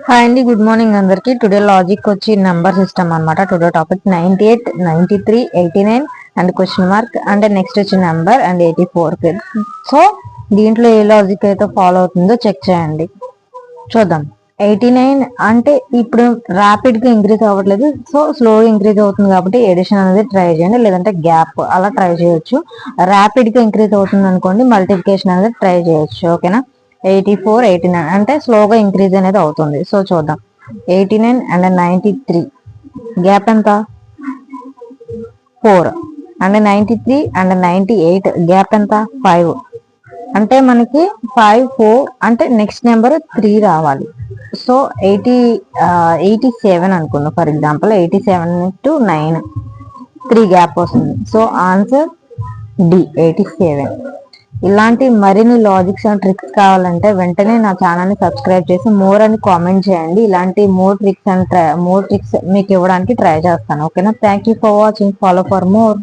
Hi అండి, good morning అందరికి. Today logic వచ్చి నెంబర్ సిస్టమ్ అన్నమాట. Today topic 98, 93, 89 and question mark and next వచ్చి నెంబర్ అండ్ 84. సో దీంట్లో ఏ లాజిక్ అయితే ఫాలో అవుతుందో చెక్ చేయండి, చూద్దాం. 89 అంటే ఇప్పుడు ర్యాపిడ్ గా ఇంక్రీజ్ అవ్వట్లేదు, సో స్లోగా ఇంక్రీజ్ అవుతుంది కాబట్టి ఎడిషన్ అనేది ట్రై చేయండి, లేదంటే గ్యాప్ అలా ట్రై చేయొచ్చు. ర్యాపిడ్ గా ఇంక్రీజ్ అవుతుంది అనుకోండి, మల్టిప్లికేషన్ అనేది ట్రై చేయొచ్చు. ఓకేనా. 84, 89 అంటే స్లోగా ఇంక్రీజ్ అనేది అవుతుంది. సో చూద్దాం. 89 అండ్ 93 గ్యాప్ ఎంత? 4. అండ్ 93 అండ్ 98 గ్యాప్ ఎంత? 5. అంటే మనకి 5, 4 అంటే నెక్స్ట్ నెంబర్ 3 రావాలి. సో 87 అనుకుందాం. ఫర్ ఎగ్జాంపుల్ 87 to 9 3 గ్యాప్ వస్తుంది. So answer D, 87. ఇలాంటి మరిన్ని లాజిక్స్ అండ్ ట్రిక్స్ కావాలంటే వెంటనే నా ఛానల్ని సబ్స్క్రైబ్ చేసి మోర్ అని కామెంట్ చేయండి. ఇలాంటి మోర్ ట్రిక్స్ మీకు ఇవ్వడానికి ట్రై చేస్తాను. ఓకేనా. Thank you for watching. Follow for more.